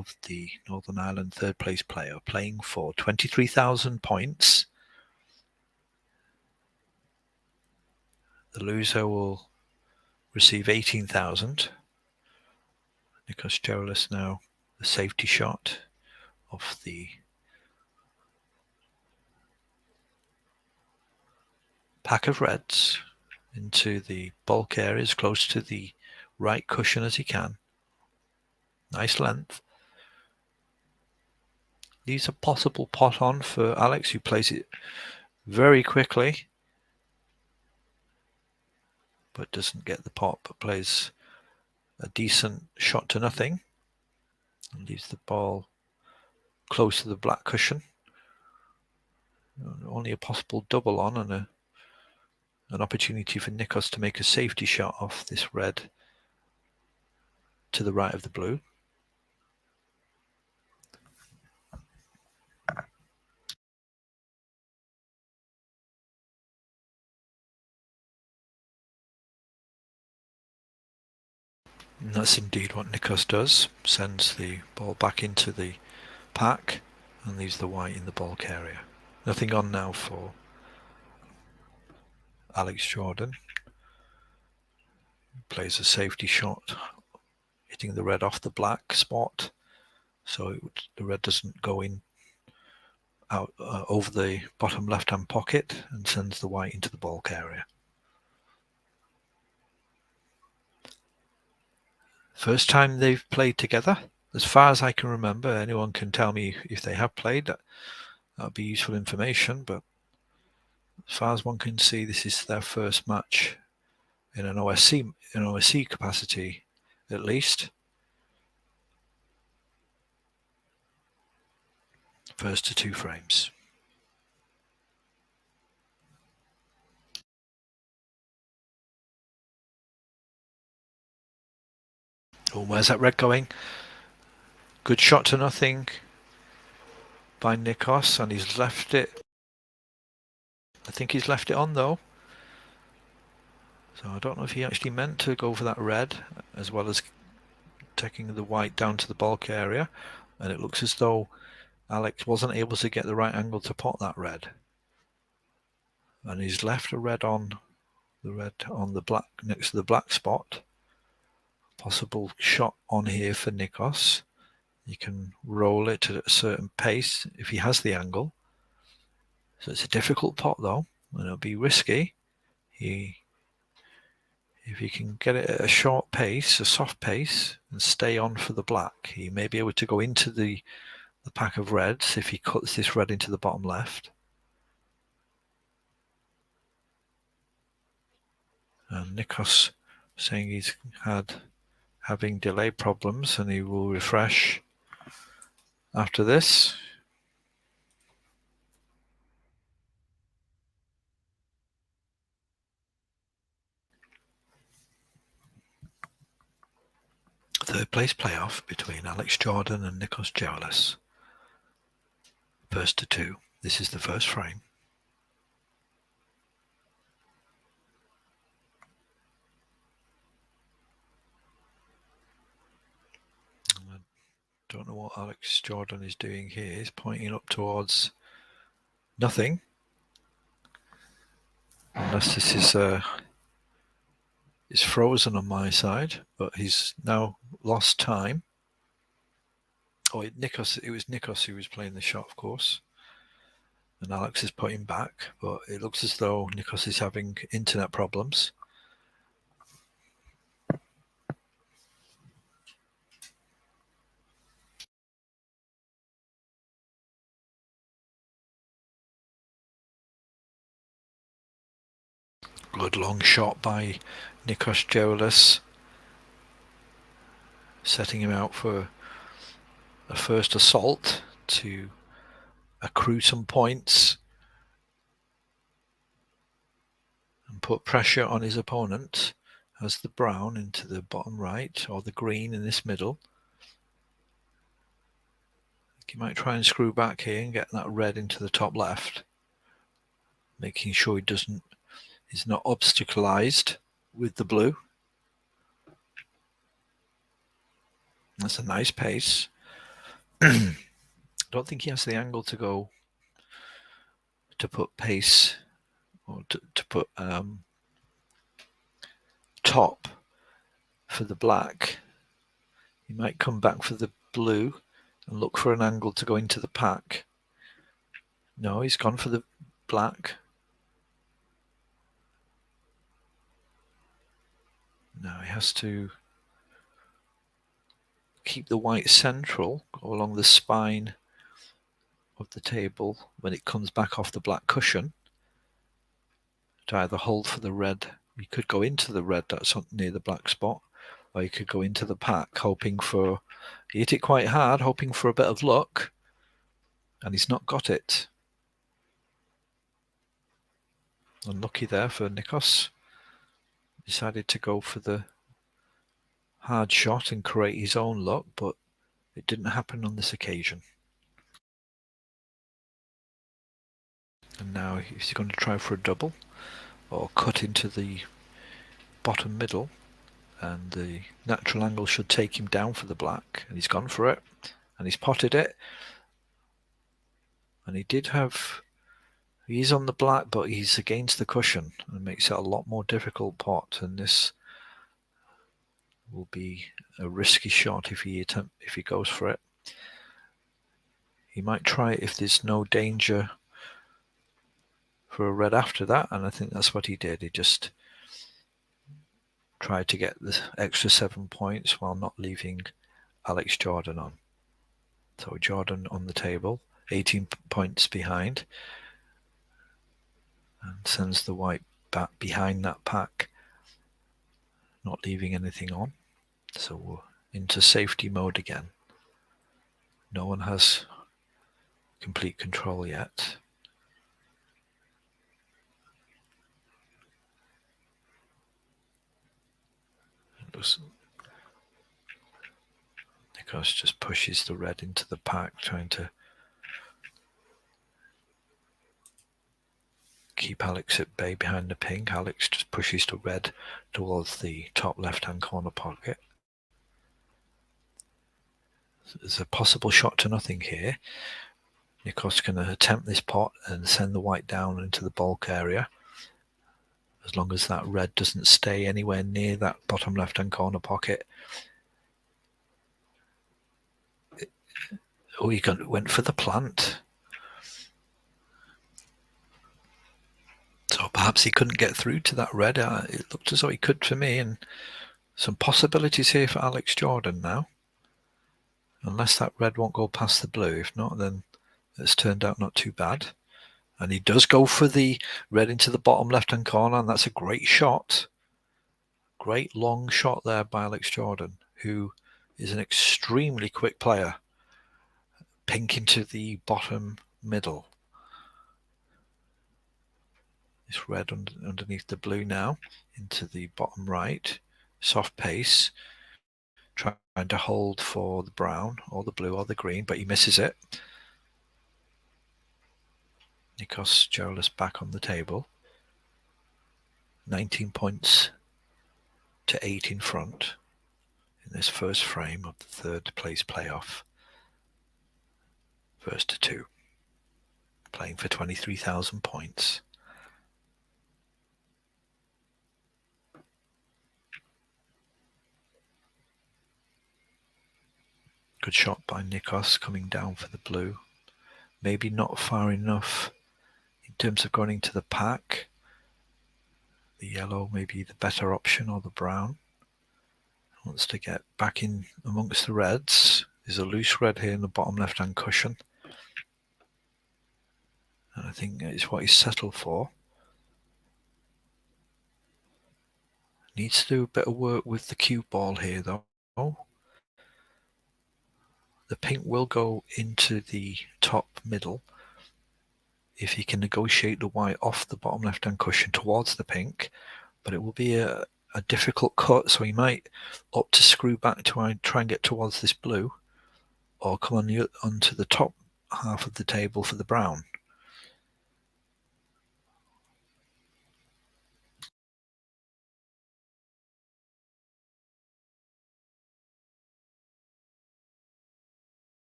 of the Northern Ireland third place player, playing for 23,000 points. The loser will receive 18,000. Nikos Gerolis now the safety shot of the pack of reds into the bulk area as close to the right cushion as he can. Nice length. Leaves a possible pot on for Alex, who plays it very quickly, but doesn't get the pot, but plays a decent shot to nothing and leaves the ball close to the black cushion. Only a possible double on and an opportunity for Nikos to make a safety shot off this red to the right of the blue. And that's indeed what Nikos does. Sends the ball back into the pack and leaves the white in the bulk area. Nothing on now for Alex Jordan. Plays a safety shot, hitting the red off the black spot, so the red doesn't go in out over the bottom left-hand pocket, and sends the white into the bulk area. First time they've played together, as far as I can remember. Anyone can tell me if they have played. That would be useful information, but as far as one can see, this is their first match in an OSC capacity, at least. First to 2 frames. Oh, where's that red going? Good shot to nothing by Nikos, and he's left it. I think he's left it on though. So I don't know if he actually meant to go for that red, as well as taking the white down to the bulk area. And it looks as though Alex wasn't able to get the right angle to pot that red. And he's left a red on the black, next to the black spot. Possible shot on here for Nikos. You can roll it at a certain pace if he has the angle. So it's a difficult pot though, and it'll be risky. If he can get it at a short pace, a soft pace, and stay on for the black, he may be able to go into the pack of reds if he cuts this red into the bottom left. And Nikos saying he's having delay problems and he will refresh after this. Third place playoff between Alex Jordan and Nikos Gerolis. First to 2. This is the first frame. I don't know what Alex Jordan is doing here. He's pointing up towards nothing. Unless this is frozen on my side, but he's now lost time. Oh, it was Nikos who was playing the shot, of course. And Alex is putting back, but it looks as though Nikos is having internet problems. Good long shot by Nikos Gerolis, setting him out for a first assault to accrue some points and put pressure on his opponent. Has the brown into the bottom right, or the green in this middle. He might try and screw back here and get that red into the top left, making sure he's not obstacleized with the blue. That's a nice pace. I don't think he has the angle to go to put pace or to put top for the black. He might come back for the blue and look for an angle to go into the pack. No, he's gone for the black. Now he has to keep the white central, go along the spine of the table when it comes back off the black cushion to either hold for the red. You could go into the red that's near the black spot, or you could go into the pack hoping for, he hit it quite hard, hoping for a bit of luck, and he's not got it. Unlucky there for Nikos. Decided to go for the hard shot and create his own luck, but it didn't happen on this occasion. And now he's going to try for a double or cut into the bottom middle, and the natural angle should take him down for the black, and he's gone for it, and he's potted it, and he's on the black, but he's against the cushion, and makes it a lot more difficult pot, and this will be a risky shot if he goes for it. He might try it if there's no danger for a red after that, and I think that's what he did. He just tried to get the extra 7 points while not leaving Alex Jordan on. So Jordan on the table, 18 points behind, and sends the white back behind that pack, not leaving anything on. So we're into safety mode again. No one has complete control yet. Nikos just pushes the red into the pack, trying to keep Alex at bay behind the pink. Alex just pushes the red towards the top left-hand corner pocket. There's a possible shot to nothing here. Nikos can attempt this pot and send the white down into the bulk area, as long as that red doesn't stay anywhere near that bottom left-hand corner pocket. Oh, he went for the plant. So perhaps he couldn't get through to that red. It looked as though he could for me, and some possibilities here for Alex Jordan now. Unless that red won't go past the blue. If not, then it's turned out not too bad. And he does go for the red into the bottom left-hand corner, and that's a great shot. Great long shot there by Alex Jordan, who is an extremely quick player. Pink into the bottom middle. This red underneath the blue now, into the bottom right. Soft pace. Trying to hold for the brown or the blue or the green, but he misses it. Nikos Jolis back on the table. 19 points to 8 in front in this first frame of the third place playoff. First to 2. Playing for 23,000 points. Good shot by Nikos coming down for the blue. Maybe not far enough in terms of going into the pack. The yellow may be the better option, or the brown. Wants to get back in amongst the reds. There's a loose red here in the bottom left-hand cushion. And I think it's what he's settled for. Needs to do a bit of work with the cue ball here, though. The pink will go into the top middle if he can negotiate the white off the bottom left-hand cushion towards the pink, but it will be a difficult cut, so he might opt to screw back to try and get towards this blue, or come onto the top half of the table for the brown.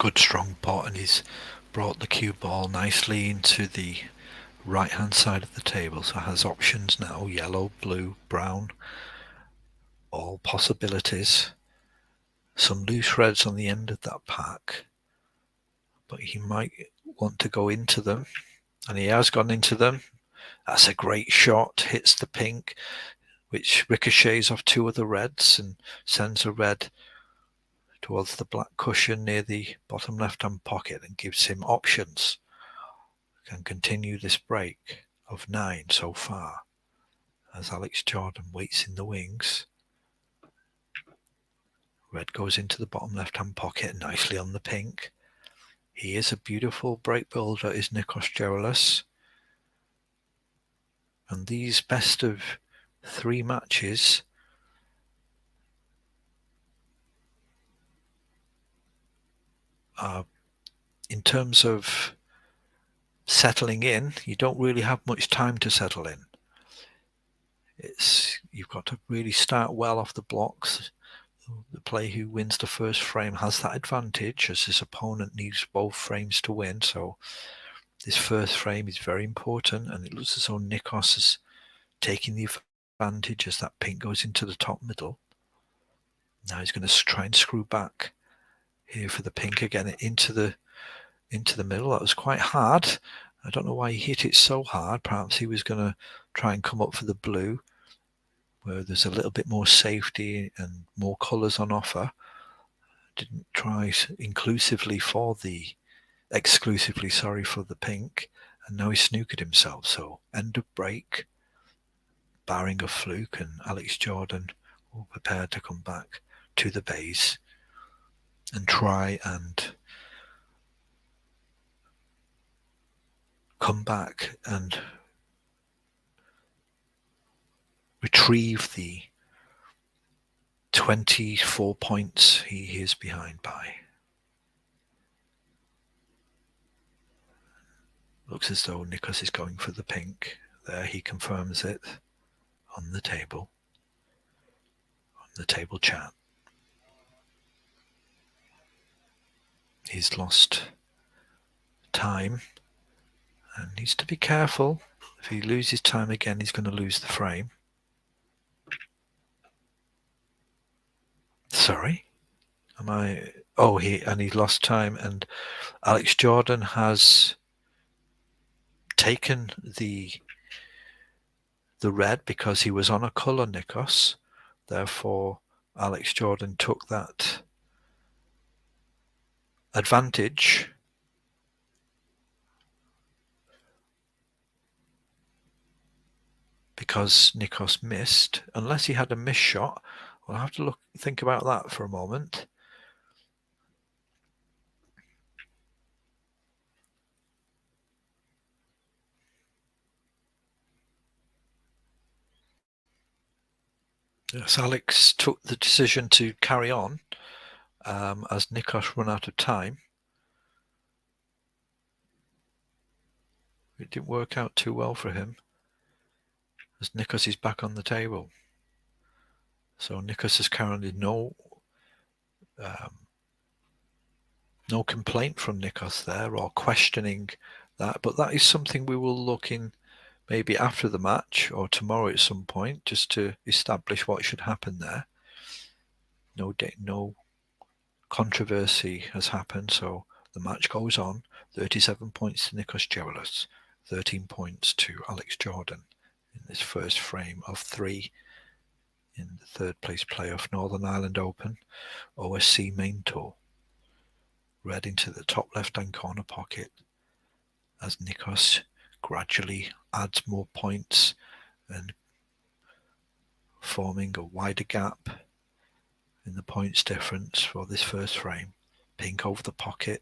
good strong pot, and he's brought the cue ball nicely into the right hand side of the table, so it has options now: yellow, blue, brown, all possibilities. Some loose reds on the end of that pack, but he might want to go into them, and he has gone into them. That's a great shot, hits the pink, which ricochets off two of the reds and sends a red towards the black cushion near the bottom left-hand pocket and gives him options. Can continue this break of 9 so far as Alex Jordan waits in the wings. Red goes into the bottom left-hand pocket nicely on the pink. He is a beautiful break builder, is Nikos Gerolis. And these best of 3 matches are, in terms of settling in, you don't really have much time to settle in. You've got to really start well off the blocks. The player who wins the first frame has that advantage, as his opponent needs both frames to win. So this first frame is very important, and it looks as though Nikos is taking the advantage as that pink goes into the top middle. Now he's going to try and screw back here for the pink again into the middle. That was quite hard. I don't know why he hit it so hard. Perhaps he was going to try and come up for the blue, where there's a little bit more safety and more colours on offer. Didn't try exclusively for the pink, and now he's snookered himself. So end of break, barring a fluke, and Alex Jordan will prepare to come back to the base and try and come back and retrieve the 24 points he is behind by. Looks as though Nikos is going for the pink. There, he confirms it on the table chat. He's lost time and needs to be careful. If he loses time again, he's going to lose the frame. Sorry, he lost time, and Alex Jordan has taken the red because he was on a colour, Nikos. Therefore, Alex Jordan took that advantage. Because Nikos missed, unless he had a miss shot. We'll have to think about that for a moment. Yes, Alex took the decision to carry on as Nikos ran out of time. It didn't work out too well for him, as Nikos is back on the table. So Nikos has currently no complaint from Nikos there, or questioning that, but that is something we will look in maybe after the match or tomorrow at some point, just to establish what should happen there. No controversy has happened, so the match goes on. 37 points to Nikos Gerolis, 13 points to Alex Jordan in this first frame of 3 in the third place playoff Northern Ireland Open OSC Main Tour. Red into the top left hand corner pocket as Nikos gradually adds more points and forming a wider gap in the points difference for this first frame. Pink over the pocket,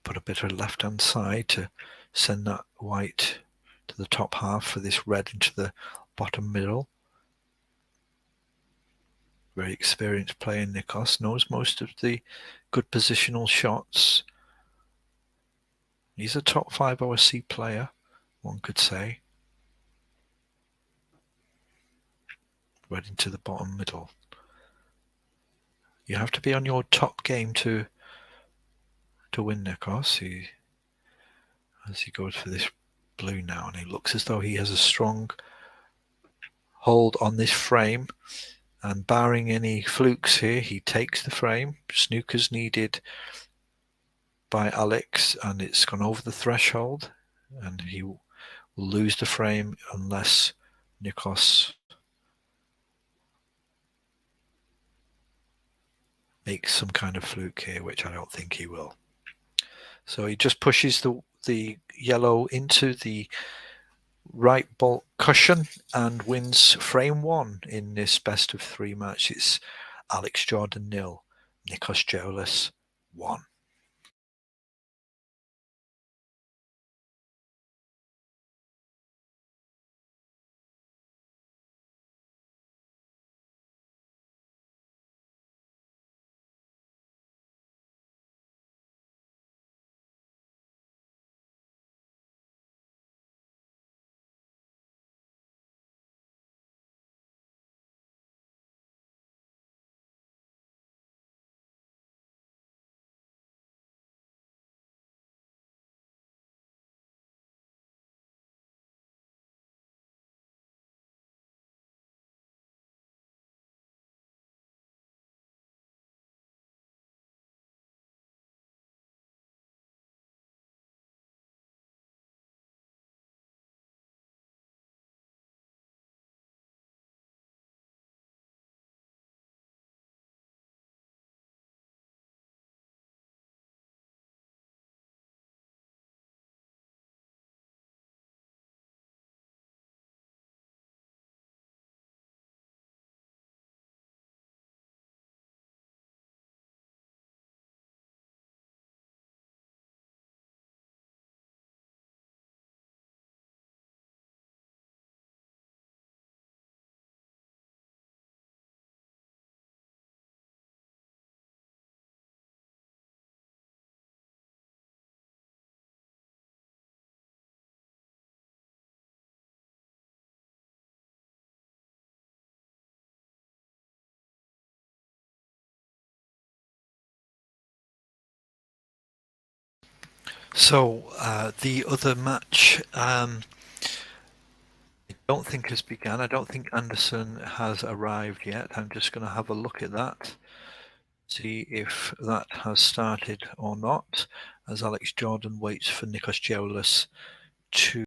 put a bit of left hand side to send that white to the top half for this red into the bottom middle. Very experienced player, Nikos, knows most of the good positional shots. He's a top 5 OSC player, one could say. Red into the bottom middle. You have to be on your top game to to win Nikos. As he goes for this blue now, and he looks as though he has a strong hold on this frame, and barring any flukes here, he takes the frame. Snooker's needed by Alex, and it's gone over the threshold, and he will lose the frame unless Nikos makes some kind of fluke here, which I don't think he will. So he just pushes the yellow into the right baulk cushion and wins frame 1 in this best of 3 match. It's Alex Jordan 0, Nikos Geoulis 1. So the other match I don't think has begun. I don't think Anderson has arrived yet. I'm just going to have a look at that, see if that has started or not, as Alex Jordan waits for Nikos Geoulis to